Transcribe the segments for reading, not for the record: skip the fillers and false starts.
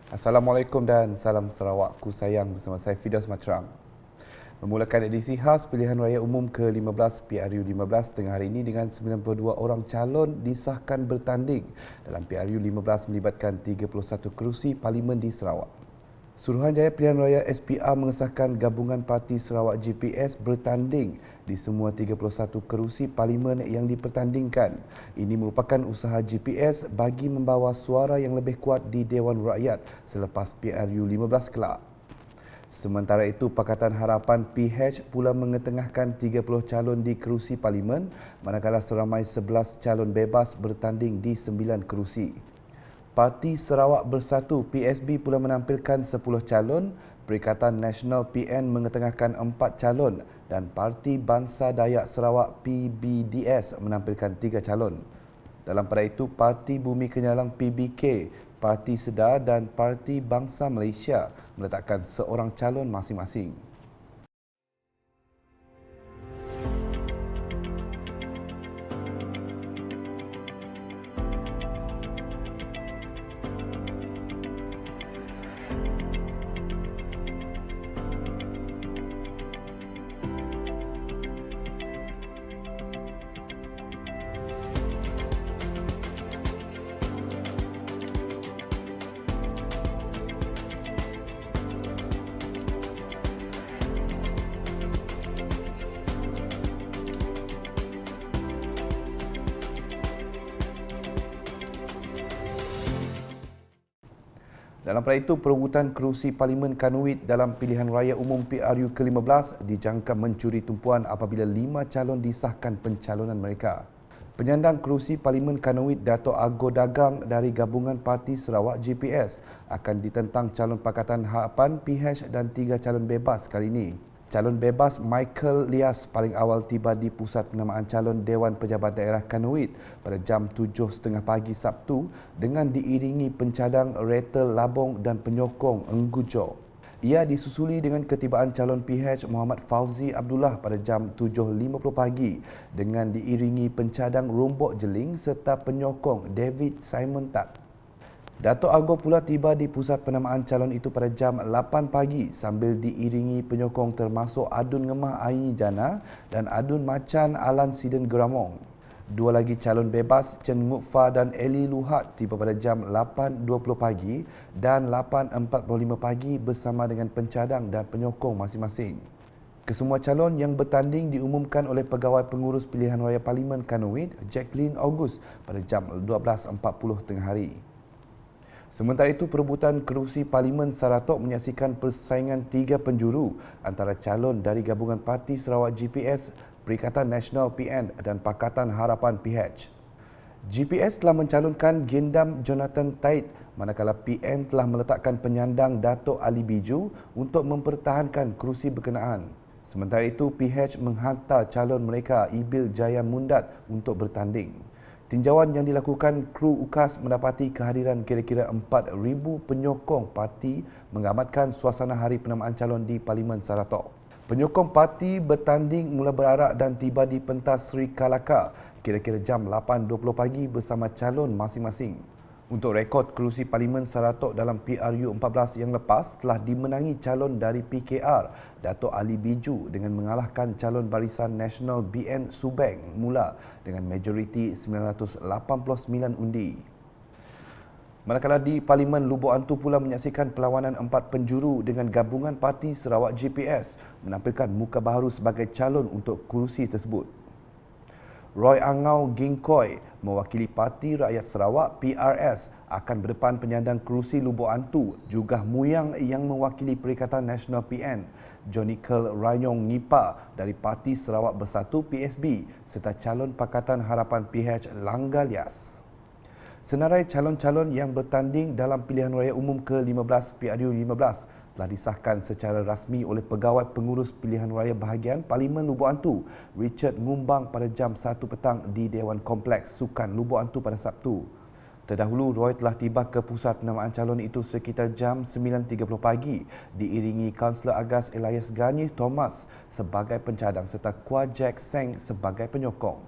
Assalamualaikum dan salam Sarawakku sayang bersama saya Fidas Matrang. Memulakan edisi khas pilihan raya umum ke-15 PRU 15 tengah hari ini dengan 92 orang calon disahkan bertanding dalam PRU 15 melibatkan 31 kerusi parlimen di Sarawak. Suruhanjaya Pilihan Raya SPR mengesahkan gabungan Parti Sarawak GPS bertanding di semua 31 kerusi parlimen yang dipertandingkan. Ini merupakan usaha GPS bagi membawa suara yang lebih kuat di Dewan Rakyat selepas PRU 15 kelak. Sementara itu, Pakatan Harapan PH pula mengetengahkan 30 calon di kerusi parlimen, manakala seramai 11 calon bebas bertanding di 9 kerusi. Parti Sarawak Bersatu PSB pula menampilkan 10 calon, Perikatan Nasional PN mengetengahkan 4 calon dan Parti Bangsa Dayak Sarawak PBDS menampilkan 3 calon. Dalam pada itu, Parti Bumi Kenyalang PBK, Parti Sedar dan Parti Bangsa Malaysia meletakkan seorang calon masing-masing. Dalam pada itu, perebutan kerusi Parlimen Kanwit dalam pilihan raya umum PRU ke-15 dijangka mencuri tumpuan apabila 5 calon disahkan pencalonan mereka. Penyandang kerusi Parlimen Kanwit Dato' Agor Dagang dari gabungan Parti Sarawak GPS akan ditentang calon Pakatan Harapan PH dan 3 calon bebas kali ini. Calon bebas Michael Lias paling awal tiba di Pusat Penamaan Calon Dewan Pejabat Daerah Kanwit pada jam 7.30 pagi Sabtu dengan diiringi pencadang Retel Labong dan penyokong Enggujo. Ia disusuli dengan ketibaan calon PH Muhammad Fauzi Abdullah pada jam 7.50 pagi dengan diiringi pencadang Rombok Jeling serta penyokong David Simon Tat. Dato' Agor pula tiba di pusat penamaan calon itu pada jam 8 pagi sambil diiringi penyokong termasuk Adun Ngemah Aini Jana dan Adun Macan Alan Siden Geramong. Dua lagi calon bebas Chen Ngutfa dan Eli Luhat tiba pada jam 8.20 pagi dan 8.45 pagi bersama dengan pencadang dan penyokong masing-masing. Kesemua calon yang bertanding diumumkan oleh Pegawai Pengurus Pilihan Raya Parlimen Kanwit, Jacqueline August pada jam 12.40 tengah hari. Sementara itu, perebutan kerusi Parlimen Saratok menyaksikan persaingan 3 penjuru antara calon dari gabungan Parti Sarawak GPS, Perikatan Nasional PN dan Pakatan Harapan PH. GPS telah mencalonkan Gendam Jonathan Tait, manakala PN telah meletakkan penyandang Dato' Ali Biju untuk mempertahankan kerusi berkenaan. Sementara itu, PH menghantar calon mereka Ibil Jaya Mundat untuk bertanding. Tinjauan yang dilakukan kru UKAS mendapati kehadiran kira-kira 4,000 penyokong parti mengamatkan suasana hari penamaan calon di Parlimen Saratok. Penyokong parti bertanding mula berarak dan tiba di pentas Sri Kalaka kira-kira jam 8.20 pagi bersama calon masing-masing. Untuk rekod kerusi Parlimen Saratok dalam PRU 14 yang lepas telah dimenangi calon dari PKR, Dato' Ali Biju dengan mengalahkan calon Barisan Nasional BN Subeng mula dengan majoriti 989 undi. Manakala di Parlimen Lubuk Antu pula menyaksikan perlawanan 4 penjuru dengan gabungan Parti Sarawak GPS menampilkan muka baharu sebagai calon untuk kerusi tersebut. Roy Angau Gingkoi mewakili Parti Rakyat Sarawak PRS akan berdepan penyandang kerusi Lubuk Antu, Jugah Muyang yang mewakili Perikatan Nasional PN, Johnny Kerl Rayong Nipa dari Parti Sarawak Bersatu PSB serta calon Pakatan Harapan PH Langga Lias. Senarai calon-calon yang bertanding dalam pilihan raya umum ke-15 PRU 15 telah disahkan secara rasmi oleh Pegawai Pengurus Pilihan Raya Bahagian Parlimen Lubuk Antu, Richard Ngumbang pada jam 1 petang di Dewan Kompleks Sukan Lubuk Antu pada Sabtu. Terdahulu, Roy telah tiba ke pusat penamaan calon itu sekitar jam 9.30 pagi diiringi Kaunselor Agas Elias Garnith Thomas sebagai pencadang serta Kwa Jack Seng sebagai penyokong.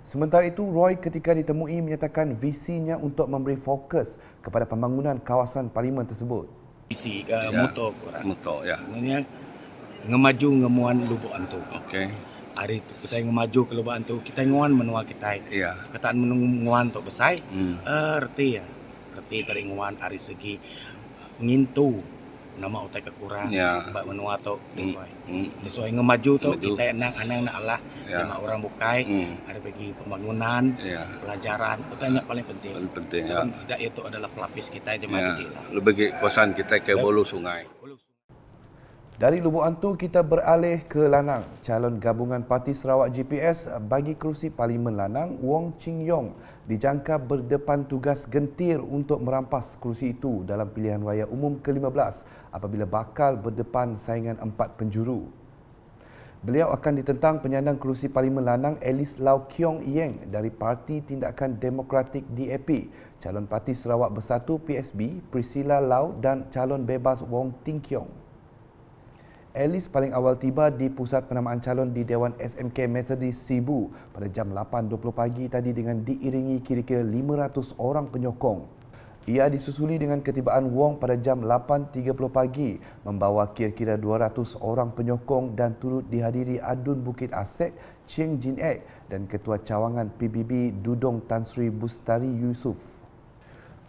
Sementara itu, Roy ketika ditemui menyatakan visinya untuk memberi fokus kepada pembangunan kawasan parlimen tersebut. Visi motor korang. Motor, ya. Sebenarnya ngemaju ngemuan Lubuk Antu. Okey. Hari itu kita ngemaju ke Lubuk Antu, kita nguan menua kita. Ya. Kataan menunguan tok besai. Hmm. Reti ya. Reti dari nguan hari segi ngintu nama utai kekurang. Ya. Mbak menua tok sesuai. Sesuai Ngemaju tok Maju. kita anak Allah. Ya. Lima orang bukai. Hari bagi pembangunan, Ya. pelajaran. Itu paling penting. Paling penting, ya. Tidak itu adalah pelapis kita Ya. jemaah lah. Lebih ke kawasan kita ke Hulu Sungai. Dari Lubuk Antu, kita beralih ke Lanang. Calon gabungan Parti Sarawak GPS bagi kerusi Parlimen Lanang, Wong Ching Yong, dijangka berdepan tugas gentir untuk merampas kerusi itu dalam pilihan raya umum ke-15 apabila bakal berdepan saingan 4 penjuru. Beliau akan ditentang penyandang kerusi Parlimen Lanang Alice Lau Kiong Yeng dari Parti Tindakan Demokratik DAP, calon Parti Sarawak Bersatu PSB Priscilla Lau dan calon bebas Wong Ting Kiong. Alice paling awal tiba di pusat penamaan calon di Dewan SMK Methodist Sibu pada jam 8.20 pagi tadi dengan diiringi kira-kira 500 orang penyokong. Ia disusuli dengan ketibaan Wong pada jam 8.30 pagi membawa kira-kira 200 orang penyokong dan turut dihadiri Adun Bukit Asek Cheng Jin Ek dan Ketua Cawangan PBB Dudong Tan Sri Bustari Yusof.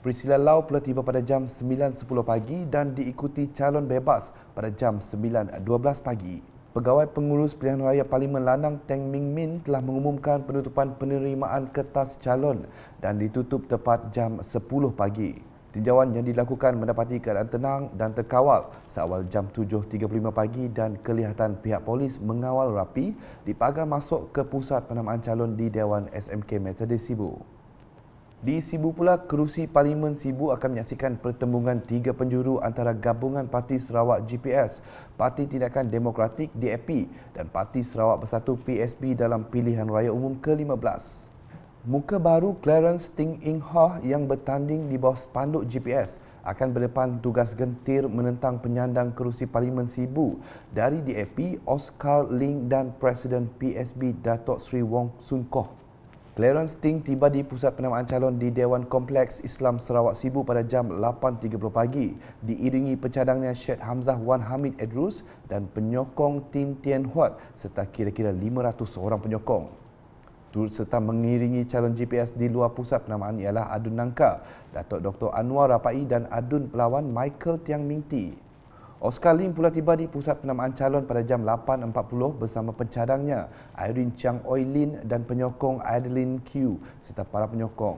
Priscilla Lau pula tiba pada jam 9.10 pagi dan diikuti calon bebas pada jam 9.12 pagi. Pegawai pengurus pilihan raya Parlimen Lanang Teng Ming Min telah mengumumkan penutupan penerimaan kertas calon dan ditutup tepat jam 10 pagi. Tinjauan yang dilakukan mendapati keadaan tenang dan terkawal seawal jam 7.35 pagi dan kelihatan pihak polis mengawal rapi di pagar masuk ke pusat penamaan calon di Dewan SMK Methodist Sibu. Di Sibu pula, kerusi Parlimen Sibu akan menyaksikan pertembungan 3 penjuru antara gabungan Parti Sarawak GPS, Parti Tindakan Demokratik DAP dan Parti Sarawak Bersatu PSB dalam pilihan raya umum ke-15. Muka baru Clarence Ting Ing Hah yang bertanding di bawah spanduk GPS akan berdepan tugas gentir menentang penyandang kerusi Parlimen Sibu dari DAP, Oscar Ling dan Presiden PSB Datuk Seri Wong Sun Koh. Clarence Ting tiba di pusat penamaan calon di Dewan Kompleks Islam Sarawak Sibu pada jam 8.30 pagi diiringi pencadangnya Syed Hamzah Wan Hamid Edrus dan penyokong Tin Tien Huat serta kira-kira 500 orang penyokong. Turut serta mengiringi calon GPS di luar pusat penamaan ialah Adun Nangka, Datuk Dr. Anwar Rapai dan Adun Pelawan Michael Tiang Ming Ti. Oscar Lim pula tiba di pusat penamaan calon pada jam 8.40 bersama pencadangnya Irene Chiang Oi Lin dan penyokong Adeline Q serta para penyokong.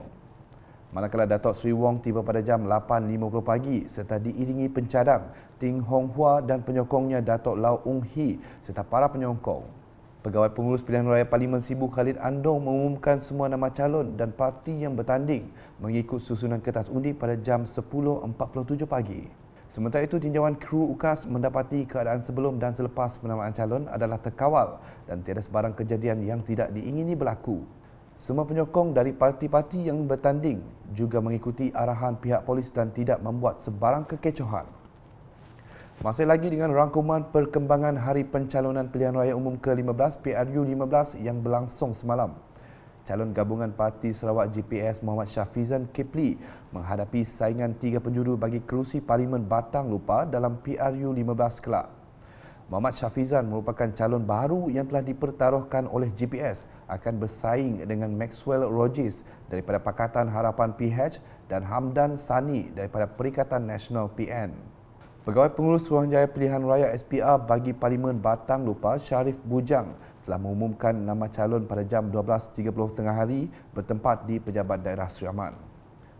Manakala Datuk Seri Wong tiba pada jam 8.50 pagi serta diiringi pencadang Ting Hong Hua dan penyokongnya Datuk Lau Ung Hee serta para penyokong. Pegawai pengurus pilihan raya Parlimen Sibu Khalid Andong mengumumkan semua nama calon dan parti yang bertanding mengikut susunan kertas undi pada jam 10.47 pagi. Sementara itu, tinjauan kru UKAS mendapati keadaan sebelum dan selepas penamaan calon adalah terkawal dan tiada sebarang kejadian yang tidak diingini berlaku. Semua penyokong dari parti-parti yang bertanding juga mengikuti arahan pihak polis dan tidak membuat sebarang kekecohan. Masih lagi dengan rangkuman perkembangan Hari Pencalonan Pilihan Raya Umum ke-15 PRU 15 yang berlangsung semalam. Calon gabungan Parti Sarawak GPS Muhammad Syafizan Kipli menghadapi saingan 3 penjuru bagi kerusi Parlimen Batang Lupa dalam PRU 15 kelak. Muhammad Syafizan merupakan calon baru yang telah dipertaruhkan oleh GPS akan bersaing dengan Maxwell Rogers daripada Pakatan Harapan PH dan Hamdan Sani daripada Perikatan Nasional PN. Pegawai pengurus Suruhanjaya Pilihan Raya SPR bagi Parlimen Batang Lupa Sharif Bujang telah mengumumkan nama calon pada jam 12.30 tengah hari bertempat di Pejabat Daerah Sri Aman.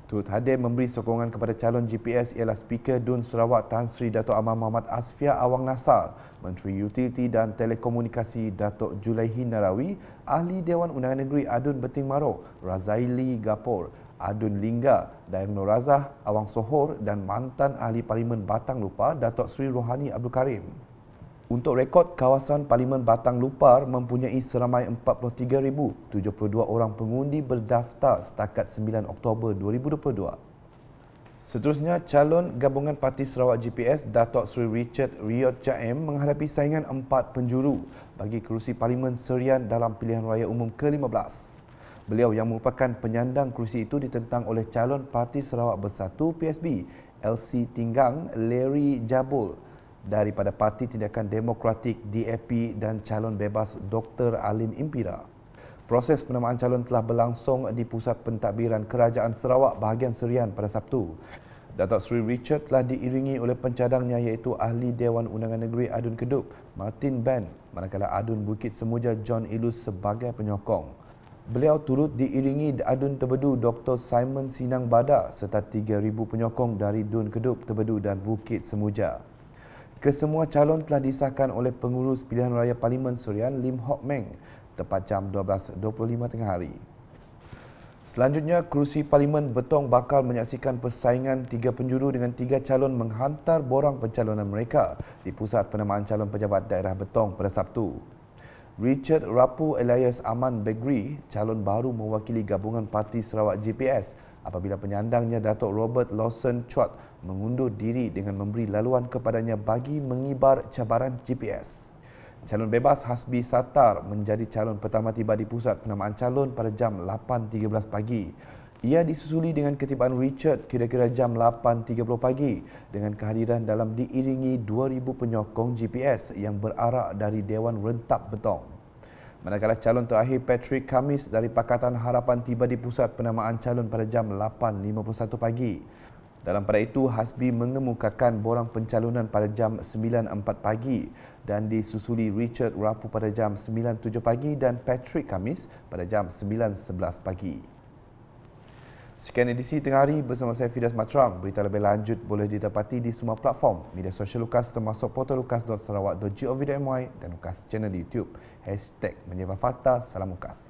Turut hadir memberi sokongan kepada calon GPS ialah Speaker Dun Sarawak Tan Sri Dato' Amar Muhammad Asfia Awang Nasar, Menteri Utiliti dan Telekomunikasi Datuk Julaihi Narawi, Ahli Dewan Undangan Negeri Adun Beting Maro, Razaili Gapor, Adun Lingga, Dayang Nur Razah, Awang Sohor dan mantan Ahli Parlimen Batang Lupa Datuk Sri Rohani Abdul Karim. Untuk rekod, kawasan Parlimen Batang Lupar mempunyai seramai 43,072 orang pengundi berdaftar setakat 9 Oktober 2022. Seterusnya, calon gabungan Parti Sarawak GPS Datuk Sri Richard Riyod Jaim menghadapi saingan 4 penjuru bagi kerusi Parlimen Serian dalam pilihan raya umum ke-15. Beliau yang merupakan penyandang kerusi itu ditentang oleh calon Parti Sarawak Bersatu PSB, LC Tinggang, Larry Jabul daripada Parti Tindakan Demokratik DAP dan calon bebas Dr. Alim Impira. Proses penamaan calon telah berlangsung di Pusat Pentadbiran Kerajaan Sarawak bahagian Serian pada Sabtu. Datuk Seri Richard telah diiringi oleh pencadangnya iaitu Ahli Dewan Undangan Negeri Adun Kedup, Martin Ben, manakala Adun Bukit Semuja John Ilus sebagai penyokong. Beliau turut diiringi Adun Tebedu Dr. Simon Sinang Bada serta 3,000 penyokong dari Dun Kedup, Tebedu dan Bukit Semuja. Kesemua calon telah disahkan oleh pengurus pilihan raya Parlimen Serian Lim Hock Meng tepat jam 12.25 tengah hari. Selanjutnya, kerusi Parlimen Betong bakal menyaksikan persaingan 3 penjuru dengan 3 calon menghantar borang pencalonan mereka di Pusat Penamaan Calon Pejabat Daerah Betong pada Sabtu. Richard Rapu Elias Aman Begri, calon baru mewakili gabungan Parti Sarawak GPS apabila penyandangnya Datuk Robert Lawson Chot mengundur diri dengan memberi laluan kepadanya bagi mengibar cabaran GPS. Calon bebas Hasbi Sattar menjadi calon pertama tiba di Pusat Penamaan Calon pada jam 8.13 pagi. Ia disusuli dengan ketibaan Richard kira-kira jam 8.30 pagi dengan kehadiran dalam diiringi 2,000 penyokong GPS yang berarak dari Dewan Rentap Betong. Manakala calon terakhir Patrick Kamis dari Pakatan Harapan tiba di Pusat Penamaan Calon pada jam 8.51 pagi. Dalam pada itu, Hasbi mengemukakan borang pencalonan pada jam 9.04 pagi dan disusuli Richard Rapu pada jam 9.07 pagi dan Patrick Kamis pada jam 9.11 pagi. Sekian edisi Tengah Hari bersama saya Fidas Matrang. Berita lebih lanjut boleh didapati di semua platform media sosial Lukas termasuk portal lukas.sarawak.gov.my dan Lukas channel di YouTube. #Menyebab Fakta. Salam Lukas.